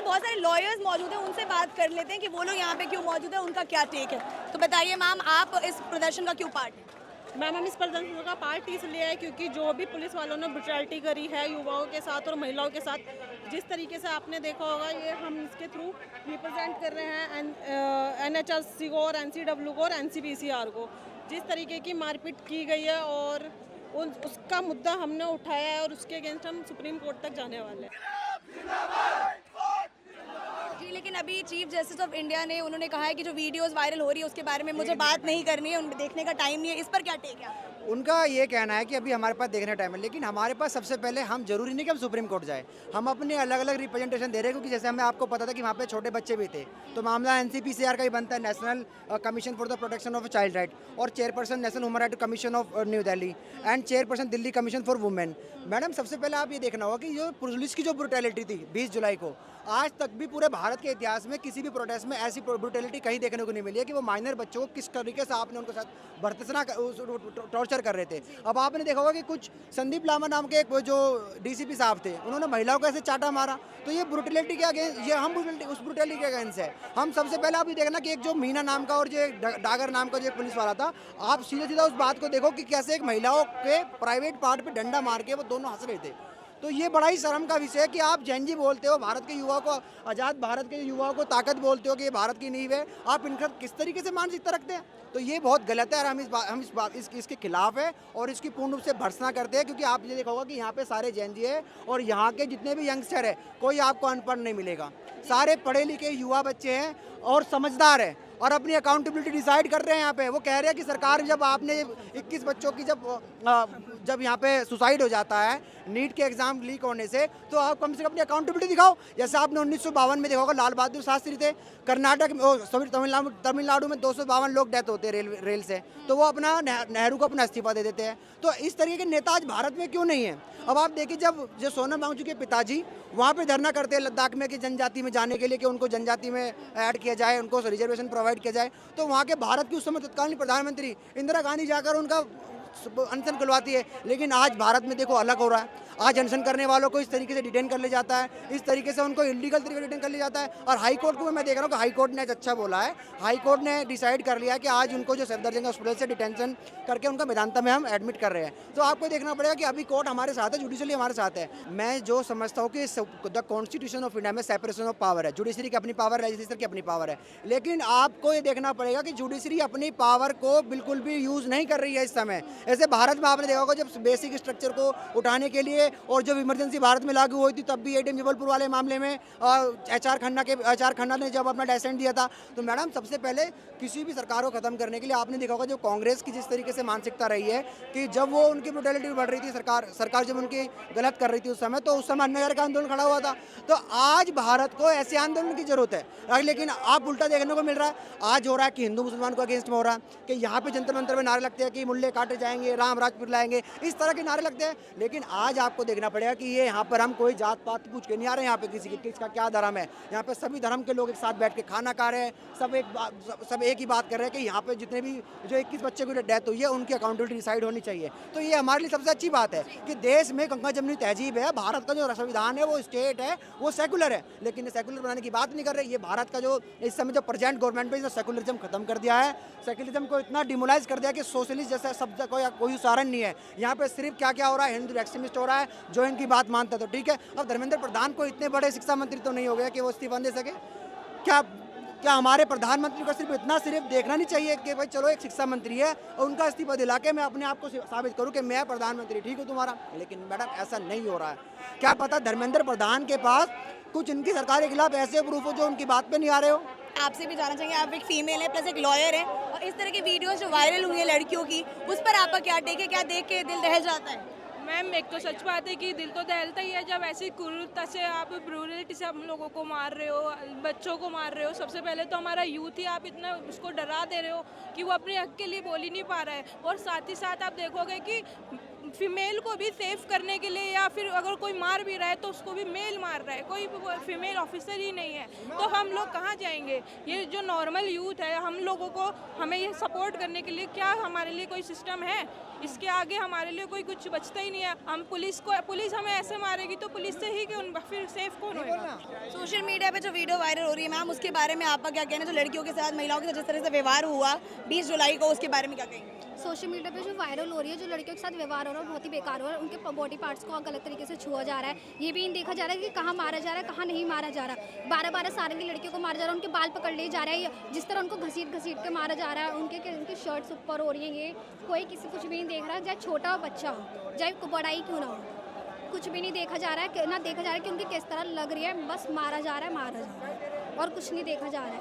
बहुत सारे लॉयर्स मौजूद हैं, उनसे बात कर लेते हैं कि वो लोग यहाँ पे क्यों मौजूद है, उनका क्या टेक है। तो बताइए मैम, आप इस प्रदर्शन का क्यों पार्ट हैं? मैम, हम इस प्रदर्शन का पार्ट इसलिए है क्योंकि जो भी पुलिस वालों ने ब्रुटैलिटी करी है युवाओं के साथ और महिलाओं के साथ, जिस तरीके से आपने देखा होगा, ये हम इसके थ्रू रिप्रेजेंट कर रहे हैं NHRC को और NCW को और NCPCR को। जिस तरीके की मारपीट की गई है और उसका मुद्दा हमने उठाया है और उसके अगेंस्ट हम सुप्रीम कोर्ट तक जाने वाले हैं। जी, लेकिन अभी चीफ जस्टिस ऑफ इंडिया ने उन्होंने कहा है कि जो वीडियोस वायरल हो रही है उसके बारे में मुझे बात नहीं करनी है, उन देखने का टाइम नहीं है। इस पर क्या टेक है आपका? उनका ये कहना है कि अभी हमारे पास देखने टाइम है, लेकिन हमारे पास सबसे पहले हम जरूरी नहीं कि हम सुप्रीम कोर्ट जाए, हम अपने अलग अलग रिप्रेजेंटेशन दे रहे हैं, क्योंकि जैसे हमें आपको पता था कि वहाँ पे छोटे बच्चे भी थे, तो मामला NCPCR का ही बनता है, national commission for the protection of child right, और chairperson national human right commission of new Delhi and chairperson Delhi commission for women. Madam, सबसे पहले आप ये देखना होगा कि जो पुलिस की जो ब्रुटैलिटी थी 20 जुलाई को, आज तक भी पूरे भारत के इतिहास में किसी भी प्रोटेस्ट में ऐसी ब्रुटैलिटी कहीं देखने को नहीं मिली है कि वो माइनर बच्चों को किस तरीके से आपने उनके साथ भर्त्सना टॉर्चर कर रहे थे। अब आपने देखा होगा कि कुछ संदीप लामा नाम के एक जो DCP साहब थे, उन्होंने महिलाओं को ऐसे चाटा मारा, तो ये ब्रुटैलिटी के अगेंस्ट, ये हम उस ब्रुटैलिटी के अगेंस्ट है। हम सबसे पहले आप ये देखना कि एक जो मीना नाम का और जो डागर नाम का जो पुलिस वाला था, आप सीधा सीधा उस बात को देखो कि कैसे एक महिलाओं के प्राइवेट पार्ट पे डंडा मार के वो दोनों हंस रहे थे। तो ये बड़ा ही शर्म का विषय है कि आप जेनजी बोलते हो, भारत के युवाओं को, आज़ाद भारत के युवाओं को ताकत बोलते हो कि ये भारत की नींव है, आप इनका किस तरीके से मानसिकता रखते हैं। तो ये बहुत गलत है और हम इसके खिलाफ है और इसकी पूर्ण रूप से भर्त्सना करते हैं, क्योंकि आप ये देखा होगा कि यहाँ पे सारे जेनजी है और यहाँ के जितने भी यंगस्टर है, कोई आपको अनपढ़ नहीं मिलेगा, सारे पढ़े लिखे युवा बच्चे हैं और समझदार है और अपनी अकाउंटेबिलिटी डिसाइड कर रहे हैं। यहाँ पे वो कह रहे हैं कि सरकार, जब आपने 21 बच्चों की जब यहाँ पे सुसाइड हो जाता है नीट के एग्जाम लीक होने से, तो आप कम से कम अपनी अकाउंटेबिलिटी दिखाओ। जैसे आपने 1952 में देखा होगा, लाल बहादुर शास्त्री थे, कर्नाटक में तमिलनाडु में 252 लोग डेथ होते हैं रेल से, तो वो अपना नेहरू को अपना इस्तीफा दे देते हैं। तो इस तरीके के नेता आज भारत में क्यों नहीं है? अब आप देखिए, जब जो सोनम वांगचुक के पिताजी वहाँ पे धरना करते हैं लद्दाख में कि जनजाति में जाने के लिए, कि उनको जनजाति में ऐड किया जाए, उनको रिजर्वेशन प्रोवाइड किया जाए, तो वहाँ के भारत की उस समय तत्कालीन प्रधानमंत्री इंदिरा गांधी जाकर उनका अनशन खुलवाती है। लेकिन आज भारत में देखो अलग हो रहा है, आज अनशन करने वालों को इस तरीके से डिटेन कर लिया जाता है, इस तरीके से उनको इलीगल तरीके से डिटेन कर लिया जाता है। और हाई कोर्ट को मैं देख रहा हूँ कि हाई कोर्ट ने आज अच्छा बोला है, हाई कोर्ट ने डिसाइड कर लिया है कि आज उनको जो सफदरजंग हॉस्पिटल से डिटेंशन करके उनका मेदांता में हम एडमिट कर रहे हैं। तो आपको देखना पड़ेगा कि अभी कोर्ट हमारे साथ है, जुडिशरी हमारे साथ है। मैं जो समझता हूँ कि द कॉन्स्टिट्यूशन ऑफ इंडिया में सेपरेशन ऑफ पावर है, जुडिशरी की अपनी पावर, लेजिस्लेचर की अपनी पावर है, लेकिन आपको ये देखना पड़ेगा कि जुडिशरी अपनी पावर को बिल्कुल भी यूज़ नहीं कर रही है इस समय। ऐसे भारत में आपने देखा होगा, जब बेसिक स्ट्रक्चर को उठाने के लिए और जब इमरजेंसी भारत में लागू हुई थी, तब भी ADM जबलपुर वाले मामले में HR खन्ना ने जब अपना डेसेंट दिया था, तो मैडम सबसे पहले किसी भी सरकार को खत्म करने के लिए आपने देखा होगा, जो कांग्रेस की जिस तरीके से मानसिकता रही है कि जब वो उनकी ब्रुटैलिटी बढ़ रही थी, सरकार जब उनकी गलत कर रही थी उस समय, तो उस समय अन्य का आंदोलन खड़ा हुआ था। तो आज भारत को ऐसे आंदोलन की जरूरत है, लेकिन आप उल्टा देखने को मिल रहा है। आज हो रहा है कि हिंदू मुसलमान को अगेंस्ट में हो रहा है, कि यहाँ पे जंतर मंतर में नारे लगते हैं कि मुल्ले काटे जाएंगे, राम राजपुर लाएंगे, इस तरह के नारे लगते हैं। लेकिन आज आपको देखना पड़ेगा कि ये यहाँ पर हम कोई जात पात पूछ के नहीं आ रहे हैं, यहाँ पे किसका क्या धर्म है, यहाँ पे सभी धर्म के लोग एक साथ बैठ के खाना खा रहे हैं, सब एक ही बात कर रहे हैं कि यहाँ पे जितने भी जो 21 बच्चे की डेथ हुई है, उनकी अकाउंटेबिलिटी डिसाइड होनी चाहिए। तो ये हमारे लिए सबसे अच्छी बात है कि देश में गंगा जमुनी तहजीब है, भारत का जो संविधान है, वो स्टेट है, वो सेकुलर है, लेकिन सेकुलर बनाने की बात नहीं कर रहे। ये भारत का जो इस समय जो प्रेजेंट गवर्नमेंट में सेकुलरिज्म खत्म कर दिया है, सेकुलरिज्म को इतना डिमोलाइज कर दिया कि सोशलिस्ट जैसा शब्द कोई उच्चारण नहीं है। यहाँ पे सिर्फ क्या हो रहा है, हिंदू एक्सट्रीमिस्ट हो रहा है, जो इनकी बात मानता है तो ठीक है। अब धर्मेंद्र प्रधान को इतने बड़े शिक्षा मंत्री तो नहीं हो गया कि वो इस्तीफा दे सके? क्या हमारे प्रधानमंत्री को सिर्फ देखना नहीं चाहिए कि भाई चलो एक शिक्षा मंत्री है और उनका इस्तीफा दिला के मैं अपने आप को साबित करूं कि मैं प्रधानमंत्री ठीक हूं तुम्हारा? लेकिन मैडम ऐसा नहीं हो रहा है। क्या पता धर्मेंद्र प्रधान के पास कुछ इनकी सरकार के खिलाफ ऐसे प्रूफ हो जो उनकी बात पे नहीं आ रहे हो। आपसे भी जानना चाहेंगे, आप एक फीमेल है प्लस एक लॉयर है, और इस तरह की वीडियोस जो वायरल हुई है लड़कियों की, उस पर आपका क्या टेक है? क्या देख के दिल दहल जाता है? मैम, एक तो सच बात है कि दिल तो दहलता ही है जब ऐसी क्रूरता से आप ब्रूटलिटी से हम लोगों को मार रहे हो, बच्चों को मार रहे हो। सबसे पहले तो हमारा यूथ ही आप इतना उसको डरा दे रहे हो कि वो अपने हक के लिए बोल ही नहीं पा रहा है। और साथ ही साथ आप देखोगे कि फीमेल को भी सेफ करने के लिए, या फिर अगर कोई मार भी रहा है तो उसको भी मेल मार रहा है, कोई फीमेल ऑफिसर ही नहीं है, तो हम लोग कहाँ जाएंगे? ये जो नॉर्मल यूथ है, हम लोगों को, हमें ये सपोर्ट करने के लिए क्या हमारे लिए कोई सिस्टम है? इसके आगे हमारे लिए कोई कुछ बचता ही नहीं है। हम पुलिस हमें ऐसे मारेगी तो पुलिस से ही क्यों, फिर सेफ कौन होगा? सोशल मीडिया पे जो वीडियो वायरल हो रही है मैम, उसके बारे में आपका क्या कहना है? जो लड़कियों के साथ, महिलाओं के साथ जिस तरह से व्यवहार हुआ 20 जुलाई को, उसके बारे में क्या कहेंगे? सोशल मीडिया पे जो वायरल हो रही है, जो लड़कियों के साथ व्यवहार हो रहा है, बहुत ही बेकार हो रहा है। उनके बॉडी पार्ट्स को गलत तरीके से छुआ जा रहा है। ये भी देखा जा रहा है कि कहाँ मारा जा रहा है, कहाँ नहीं मारा जा रहा। 12-12 साल की लड़कियों को मारा जा रहा है, उनके बाल पकड़ लिए जा रहे हैं, जिस तरह उनको घसीट के मारा जा रहा है। उनकी शर्ट्स ऊपर हो रही हैं। ये कोई किसी कुछ भी नहीं देख रहा, चाहे छोटा बच्चा हो, चाहे बड़ा ही क्यों ना हो, कुछ भी नहीं देखा जा रहा है। ना देखा जा रहा है कि उनकी किस तरह लग रही है, बस मारा जा रहा है और कुछ नहीं देखा जा रहा है।